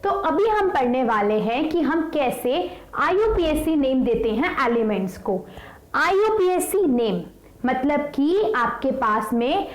तो अभी हम पढ़ने वाले हैं कि हम कैसे IUPAC नेम देते हैं एलिमेंट्स को। IUPAC नेम मतलब कि आपके पास में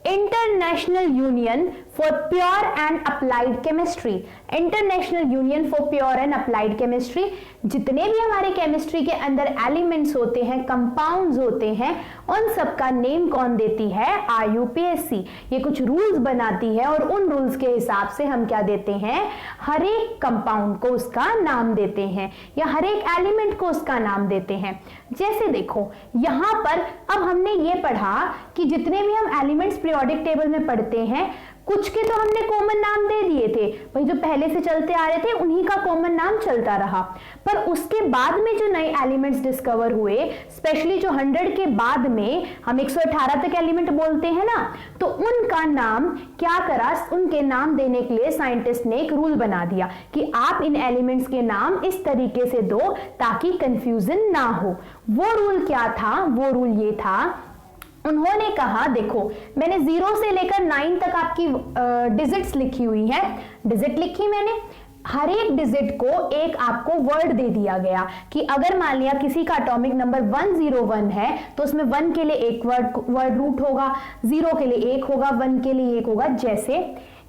international union for pure and applied chemistry, international union for pure and applied chemistry, जितने भी हमारे केमिस्ट्री के अंदर एलिमेंट्स होते हैं, कंपाउंड्स होते हैं, उन सब का नेम कौन देती है? IUPAC। ये कुछ रूल्स बनाती है और उन रूल्स के हिसाब से हम क्या देते हैं? हर एक कंपाउंड को उसका नाम देते हैं या हर एक एलिमेंट को उसका नाम देते हैं। जैसे देखो यहां पर अब हमने ये पढ़ा कि जितने भी हम एलिमेंट्स पीरियोडिक टेबल में पढ़ते हैं, कुछ के तो हमने कॉमन नाम दे दिए थे, भाई जो पहले से चलते आ रहे थे उन्हीं का कॉमन नाम चलता रहा। पर उसके बाद में जो नए एलिमेंट्स डिस्कवर हुए, स्पेशली जो 100 के बाद में हम 118 तक एलिमेंट बोलते हैं ना, तो उनका नाम क्या करा, उनके नाम देने के लिए साइंटिस्ट ने एक रूल बना दिया कि आप इन एलिमेंट्स के नाम इस तरीके से दो ताकि कंफ्यूजन ना हो। वो रूल क्या था? वो रूल ये था, उन्होंने कहा देखो मैंने 0 से लेकर 9 तक आपकी डिजिट्स लिखी हुई है, डिजिट लिखी मैंने, हर एक डिजिट को एक आपको वर्ड दे दिया गया कि अगर मान लिया किसी का एटॉमिक नंबर 101 है तो उसमें 1 के लिए एक वर्ड रूट होगा, 0 के लिए एक होगा, 1 के लिए एक होगा। जैसे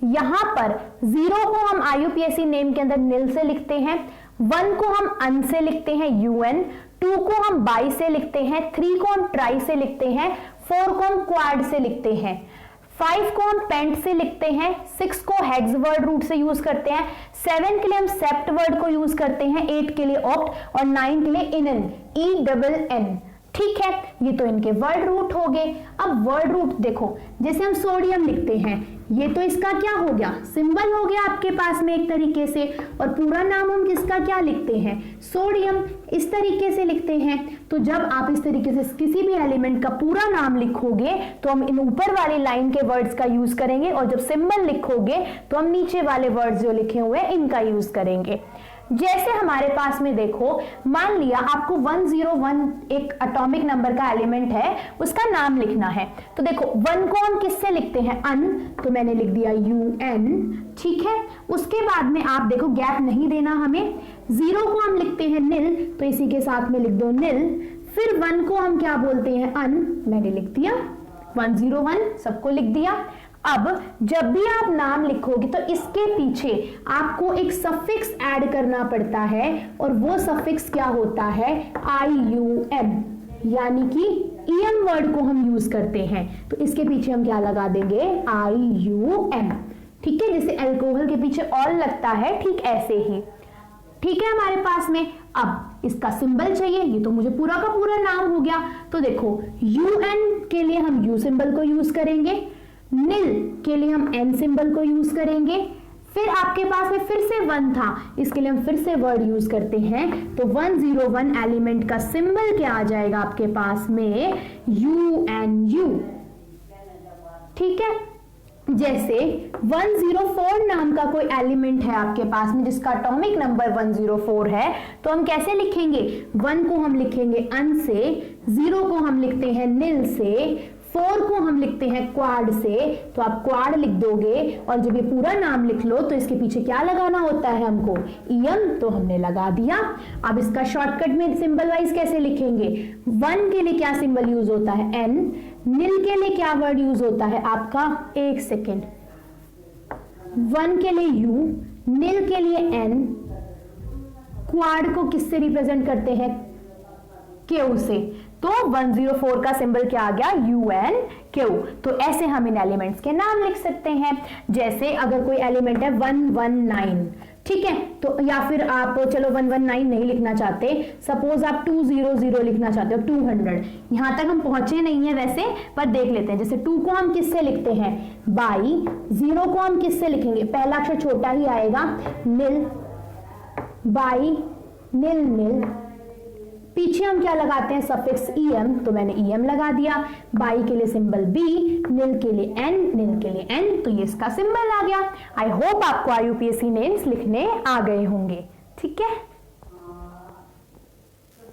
यहां पर 0 को हम IUPAC नेम के अंदर निल से लिखते हैं, 1 को हम अन से लिखते हैं UN, 2 को हम बाई से लिखते हैं, 3 को हम ट्राई से लिखते हैं, 4 को हम क्वाड से लिखते हैं, 5 को हम पेंट से लिखते हैं, 6 को हेक्स वर्ड रूट से यूज करते हैं, 7 के लिए हम सेप्ट वर्ड को यूज करते हैं, 8 के लिए ऑक्ट और 9 के लिए इनन, ENN। ठीक है, ये तो इनके वर्ड रूट हो गए। अब वर्ड रूट देखो, जैसे हम सोडियम लिखते हैं, ये तो इसका क्या हो गया? सिंबल हो गया आपके पास में एक तरीके से, और पूरा नाम हम किसका क्या लिखते हैं? सोडियम, इस तरीके से लिखते हैं। तो जब आप इस तरीके से किसी भी एलिमेंट का पूरा नाम लिखोगे तो हम इन ऊपर वाली लाइन के वर्ड्स का यूज करेंगे, और जब सिंबल लिखोगे तो हम नीचे वाले वर्ड्स जो लिखे हुए हैं इनका यूज करेंगे। जैसे हमारे पास में देखो, मान लिया आपको 101 एक एटॉमिक नंबर का एलिमेंट है, उसका नाम लिखना है। तो देखो 1 को हम किससे लिखते हैं? अन, तो मैंने लिख दिया UN। ठीक है, उसके बाद में आप देखो गैप नहीं देना हमें। 0 को हम लिखते हैं निल, तो इसी के साथ में लिख दो निल। फिर 1 को हम क्या बोलते हैं? अन, मैंने लिख दिया 101, सबको लिख दिया। अब जब भी आप नाम लिखोगे तो इसके पीछे आपको एक सफिक्स ऐड करना पड़ता है, और वो सफिक्स क्या होता है? IUM, यानी कि EM वर्ड को हम यूज करते हैं, तो इसके पीछे हम क्या लगा देंगे? IUM। ठीक है, जैसे अल्कोहल के पीछे ऑल लगता है, ठीक ऐसे ही। ठीक है, हमारे पास में अब इसका सिंबल चाहिए, ये तो मुझे पूरा का पूरा नाम हो गया। तो देखो UN के लिए हम U सिंबल को यूज करेंगे, निल के लिए हम N सिंबल को यूज करेंगे, फिर आपके पास में फिर से 1 था, इसके लिए हम फिर से वर्ड यूज करते हैं। तो 101 एलिमेंट का सिंबल क्या आ जाएगा आपके पास में? UNU। ठीक है, जैसे 104 नाम का कोई एलिमेंट है आपके पास में जिसका एटॉमिक नंबर 104 है, तो हम कैसे लिखेंगे? 1 को हम लिखेंगे अन से, 0 को हम लिखते हैं निल से, 4 को हम लिखते हैं क्वाड से, तो आप क्वाड लिख दोगे। और जब ये पूरा नाम लिख लो तो इसके पीछे क्या लगाना होता है हमको? EM, तो हमने लगा दिया। अब इसका शॉर्टकट में सिंबल वाइज कैसे लिखेंगे? 1 के लिए क्या सिंबल यूज होता है? N। निल के लिए क्या वर्ड यूज होता है आपका? एक सेकेंड, 1 के लिए U, निल के लिए N, क्वाड को किससे रिप्रेजेंट करते हैं? Q से। तो 104 का सिंबल क्या आ गया? UNQ। तो ऐसे हम इन एलिमेंट्स के नाम लिख सकते हैं। जैसे अगर कोई एलिमेंट है 119, ठीक है, तो या फिर आप चलो 119 नहीं लिखना चाहते, सपोज आप 200 लिखना चाहते हो, 200। यहां तक हम पहुंचे नहीं है वैसे, पर देख लेते हैं। जैसे 2 को हम किससे लिखते हैं? बाई। 0 को हम किससे लिखेंगे? पहला अक्षर छोटा ही आएगा, निल, बाई, निल निल। पीछे हम क्या लगाते हैं? सफिक्स EM, तो मैंने EM लगा दिया। बाई के लिए सिंबल B, निल के लिए N, निल के लिए N, तो ये इसका सिंबल आ गया। आई होप आपको IUPAC नेम्स लिखने आ गए होंगे। ठीक है।